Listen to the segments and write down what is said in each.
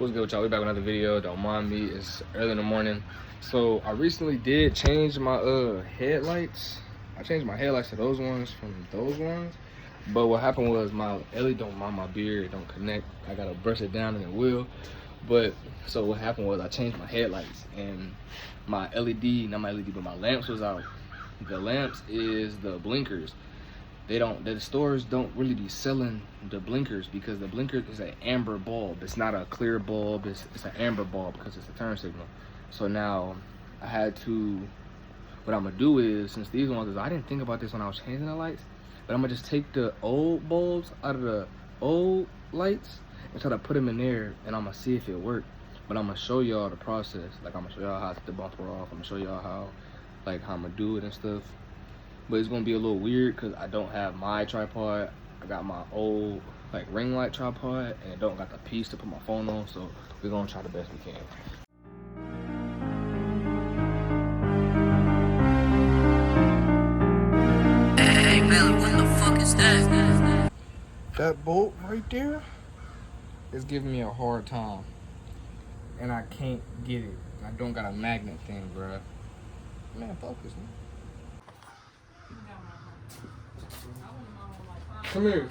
What's good with y'all? We back with another video. Don't mind me. It's early in the morning. So I recently did change my headlights. I changed my headlights to those ones from those ones. But what happened was my LED don't mind my beard. It don't connect. I gotta brush it down and it will. But so what happened was I changed my headlights and my LED, not my LED, but my lamps was out. The lamps is the blinkers. The stores don't really be selling the blinkers because the blinker is an amber bulb. It's not a clear bulb. It's an amber bulb because it's a turn signal. So now I had to. What I'm gonna do is, since these ones, I didn't think about this when I was changing the lights, but I'm gonna just take the old bulbs out of the old lights and try to put them in there, and I'm gonna see if it works. But I'm gonna show y'all the process. Like I'm gonna show y'all how to take the bumper off. I'm gonna show y'all how I'm gonna do it and stuff. But it's gonna be a little weird because I don't have my tripod. I got my old ring light tripod and I don't got the piece to put my phone on, so we're gonna try the best we can. Hey Billy, what the fuck is that? That bolt right there is giving me a hard time. And I can't get it. I don't got a magnet thing, bruh. Man, focus, man. Come here.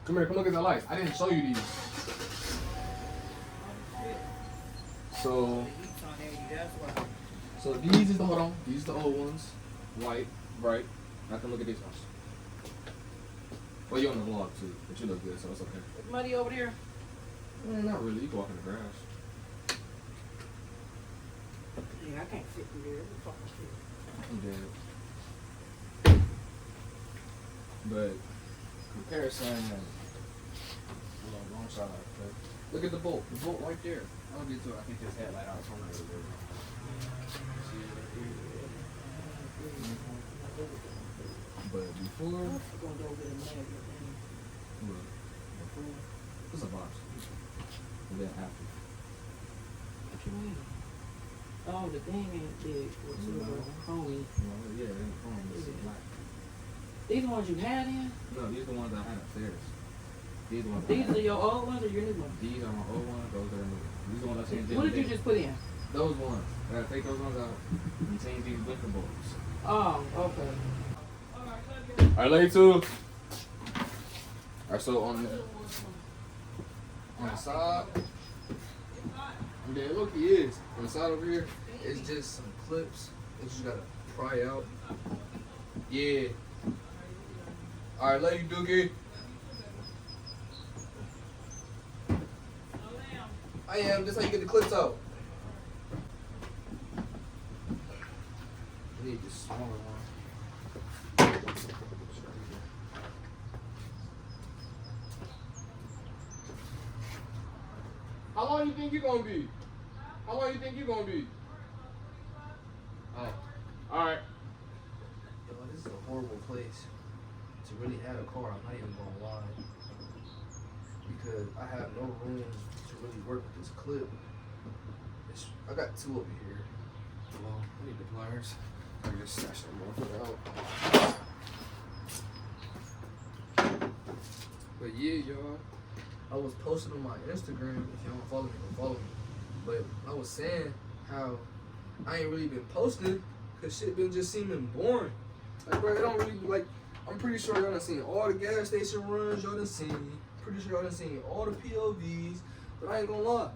Come here. Come look at the lights. I didn't show you these. So these is the, hold on. These are the old ones. White, bright. I can look at these ones. Well, you're on the vlog too, but you look good, so it's okay. It's muddy over there. Not really. You can walk in the grass. Yeah, I can't fit through there. What the fuck is I'm dead. But comparison and long shot like that. Look at the bolt. The bolt right there. I'll get to it. I think this headlight out from right there. But before, it's a box. And then after. What you mean? Oh, the thing ain't big. What's the homie? Yeah, it ain't chrome. It's black. These the ones you had in? No, these are the ones I had upstairs. These are the ones. These are your old ones or your new ones? These are my old ones. Those are new. These are the ones I changed. What did you just put in? Those ones. I gotta take those ones out and change these blinker bulbs. Oh, okay. Alright, lady two. Alright, so on the side, yeah, look, he is. On the side over here, it's just some clips. You just gotta pry out. Yeah. Alright, lady Doogie. I am. This how you get the clips out. I need this smaller one. How long you think you're gonna be? How long you think you're gonna be? Oh. Alright. Yo, this is a horrible place to really have a car. I'm not even gonna lie. Because I have no room to really work with this clip. I got two over here. Well, I need the pliers. I can just stash them out. But yeah, y'all. I was posting on my Instagram. If you don't follow me, don't follow me. But I was saying how I ain't really been posting because shit been just seeming boring. Like, bro, it don't really, I'm pretty sure y'all done seen all the gas station runs y'all done seen. Pretty sure y'all done seen all the POVs. But I ain't gonna lie.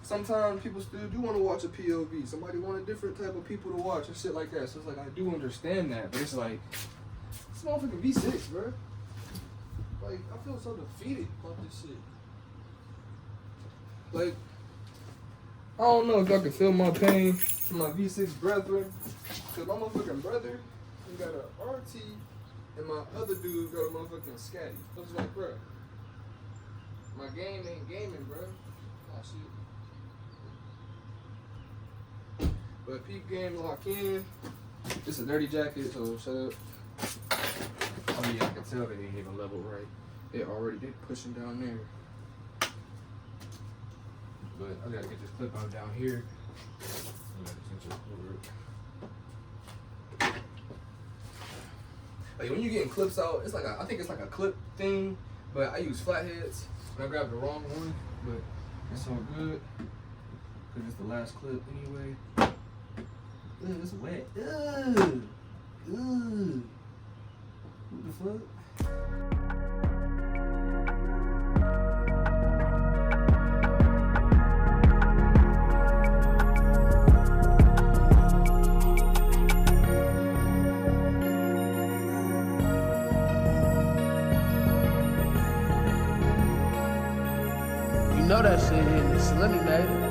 Sometimes people still do want to watch a POV. Somebody want a different type of people to watch and shit like that. So it's like, I do understand that. But it's like, this motherfucking V6, bro. Like, I feel so defeated about this shit. Like, I don't know if y'all can feel my pain to my V6 brethren. Because my motherfucking brother, he got a RT, and my other dude got a motherfucking Scatty. I was like, bro, my game ain't gaming, bro. Oh, shit. But peep game lock in. It's a dirty jacket, so shut up. Oh yeah, I can tell they ain't even leveled right. They pushing down there. But I gotta get this clip out down here. Like when you getting clips out, it's like I think it's like a clip thing, but I use flatheads. And I grabbed the wrong one, but It's all good. Because it's the last clip anyway. Ugh, it's wet. Ugh. Ugh. What the fuck? You know that shit hitting the Slimmy, baby.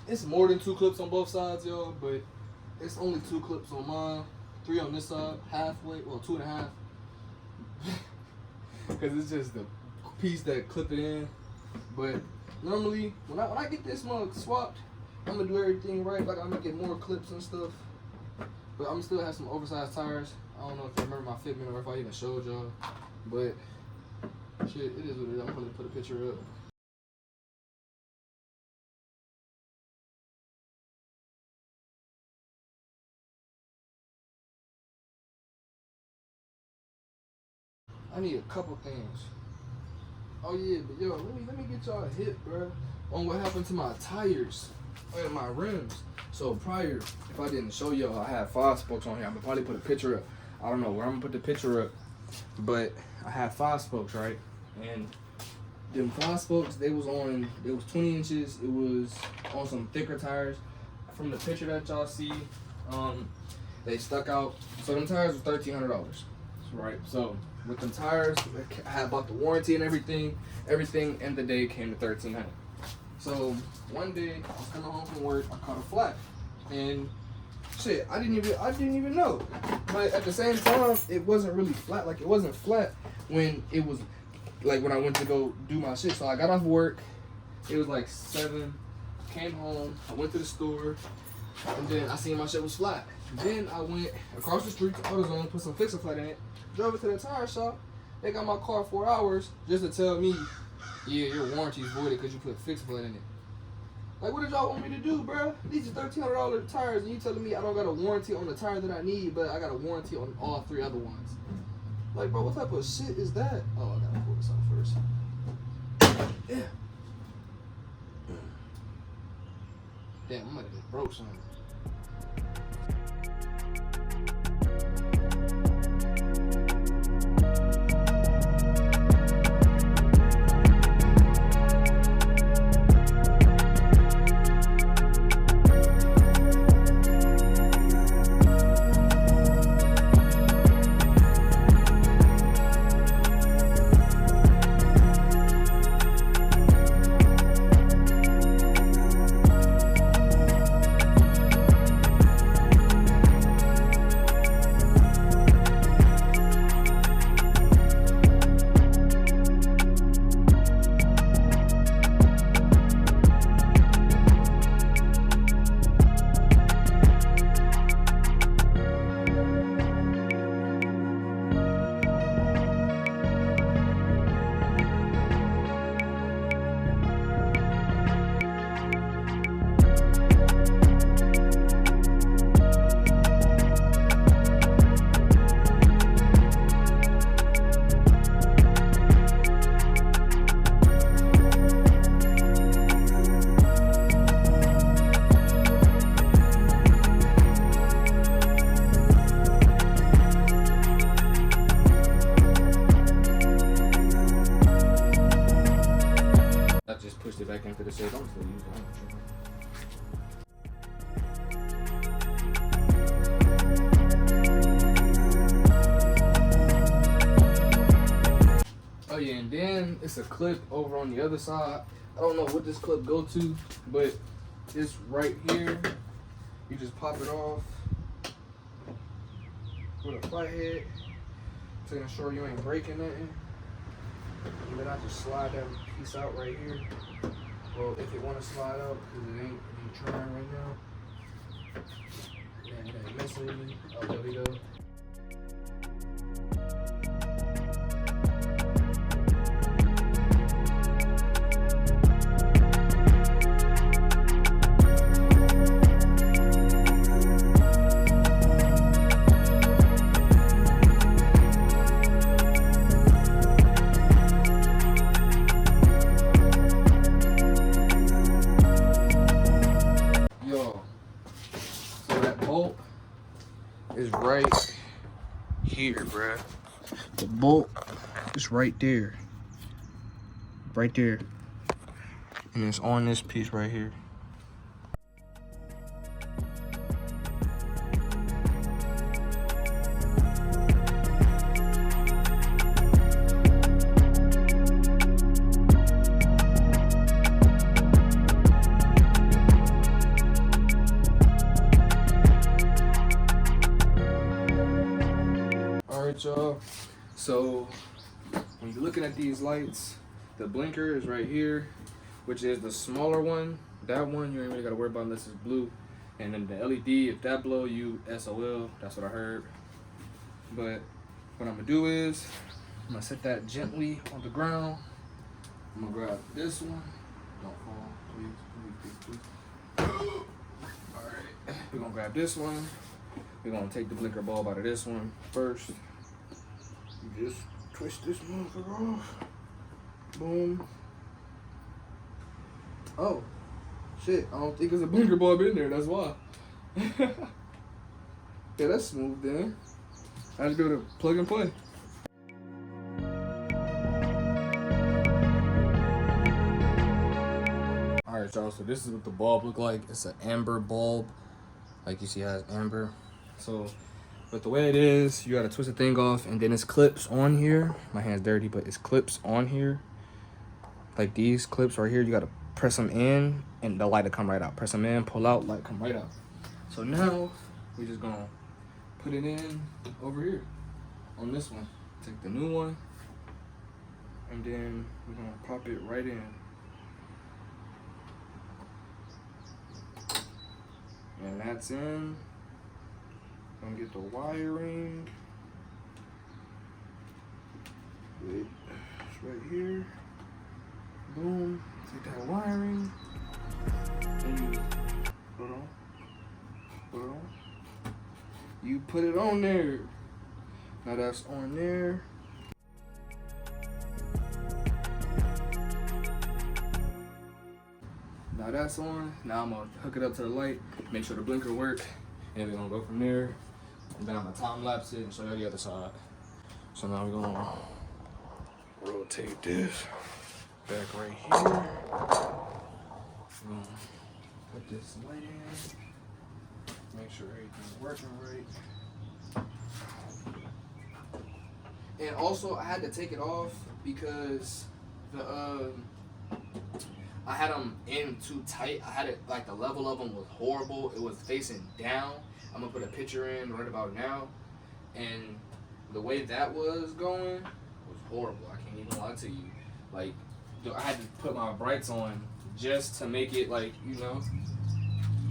It's more than 2 clips on both sides, y'all, but it's only 2 clips on mine, 3 on this side, halfway, well, 2.5. Because it's just the piece that clip it in. But normally, when I get this mug swapped, I'm gonna do everything right. Like I'm gonna get more clips and stuff. But I'm still have some oversized tires. I don't know if you remember my fitment or if I even showed y'all. But shit, it is what it is. I'm gonna put a picture up. I need a couple things. Oh yeah, but yo, let me get y'all a hit, bro, on what happened to my tires and my rims. So prior, if I didn't show y'all, I had 5 spokes on here. I'm gonna probably put a picture up. I don't know where I'm gonna put the picture up, but I had 5 spokes, right? And them 5 spokes, it was 20 inches. It was on some thicker tires. From the picture that y'all see, they stuck out. So them tires was $1,300, right? So with them tires, I had bought the warranty and everything. Everything in the day came to $1,300. So one day I was coming home from work, I caught a flat, and shit, I didn't even know. But at the same time, it wasn't really flat. Like it wasn't flat when it was like when I went to go do my shit. So I got off work. It was like 7. Came home. I went to the store, and then I seen my shit was flat. Then I went across the street to AutoZone, put some Fix-A-Flat in it, drove it to the tire shop. They got my car 4 hours just to tell me, yeah, your warranty's voided because you put Fix-A-Flat in it. Like, what did y'all want me to do, bro? These are $1,300 tires, and you telling me I don't got a warranty on the tire that I need, but I got a warranty on all 3 other ones. Like, bro, what type of shit is that? Oh, I gotta pull this out first. Yeah. Damn, I might have just broke something. Pushed it back into the shade. I'm still using it. Oh yeah, and then it's a clip over on the other side. I don't know what this clip go to, but it's right here. You just pop it off with a flathead, making sure you ain't breaking nothing. And then I just slide that piece out right here. Well, if it want to slide out, because it ain't trying right now. And it ain't messing with me. Oh, there we go. grab. The bolt is right there. Right there. And it's on this piece right here. Alright, y'all. So when you're looking at these lights, the blinker is right here, which is the smaller one. That one you ain't really gotta worry about unless it's blue. And then the LED, if that blow, you SOL. That's what I heard. But what I'm gonna do is I'm gonna set that gently on the ground. I'm gonna grab this one. Don't fall, please. Alright, we're gonna grab this one. We're gonna take the blinker bulb out of this one first. You just twist this motherfucker off. Boom. Oh, shit. I don't think there's a blinker bulb in there. That's why. Yeah, that's smooth then. I just go to plug and play. Alright, y'all. So this is what the bulb look like. It's an amber bulb. Like you see, it has amber. So, but the way it is, you gotta twist the thing off, and then it's clips on here. My hand's dirty, but it's clips on here. Like these clips right here, you gotta press them in, and the light will come right out. Press them in, pull out, light come right out. So now, we're just gonna put it in over here on this one. Take the new one, and then we're gonna pop it right in. And that's in. Gonna get the wiring. Wait, it's right here. Boom. Take that wiring. And you put it on. You put it on there. Now that's on there. Now that's on. Now I'm gonna hook it up to the light, make sure the blinker work, and we're gonna go from there. And then I'm gonna time lapse it and show you the other side. So now we're gonna rotate this back right here. We're gonna put this light in, make sure everything's working right. And also I had to take it off because the I had them in too tight. I had it like the level of them was horrible. It was facing down. I'm gonna put a picture in right about now, and the way that was going was horrible. I can't even lie to you. Like, I had to put my brights on just to make it, like, you know,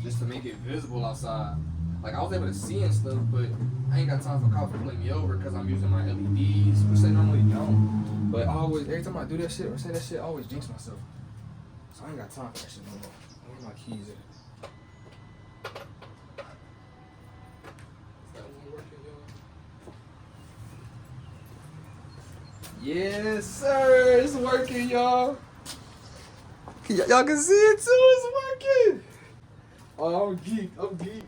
just to make it visible outside. Like, I was able to see and stuff, but I ain't got time for cops to play me over because I'm using my LEDs, which they normally don't. But I always, every time I do that shit or say that shit, I always jinx myself. So I ain't got time for that shit no more. Where my keys at? Yes, sir. It's working, y'all. Y'all can see it too. It's working. Oh, I'm geek. I'm geek.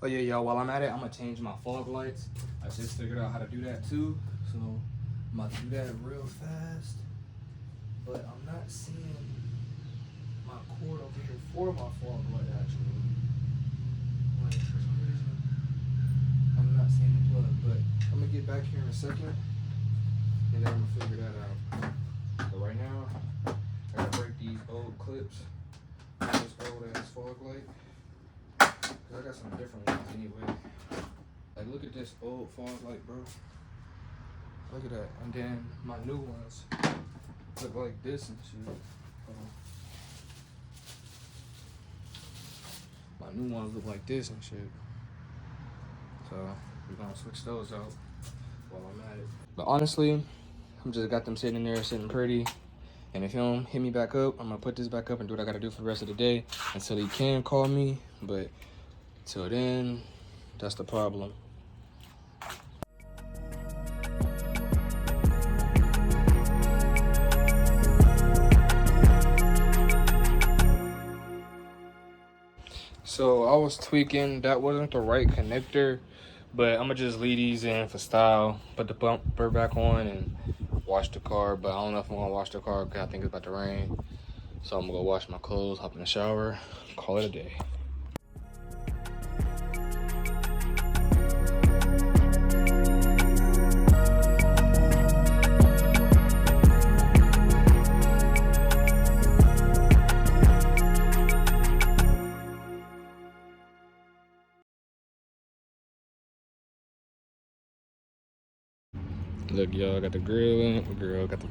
Oh yeah, y'all, while I'm at it, I'm gonna change my fog lights. I just figured out how to do that too. So I'm about to do that real fast. But I'm not seeing my cord over here for my fog light actually. For some reason, I'm not seeing the plug, but I'm gonna get back here in a second, and then I'm gonna figure that out. But right now, I gotta break these old clips, this old ass fog light, cause I got some different ones anyway. Like, look at this old fog light, bro. Look at that. And then my new ones look like this and shit. Hold on. My new ones look like this and shit. So we're gonna switch those out while I'm at it. But honestly, I'm just got them sitting in there, sitting pretty. And if he don't hit me back up, I'm gonna put this back up and do what I gotta do for the rest of the day until he can call me. But till then, that's the problem. So I was tweaking, that wasn't the right connector, but I'm gonna just leave these in for style, put the bumper back on and wash the car. But I don't know if I'm gonna wash the car because I think it's about to rain. So I'm gonna go wash my clothes, hop in the shower, call it a day. Look, y'all, got the grill in. The grill got the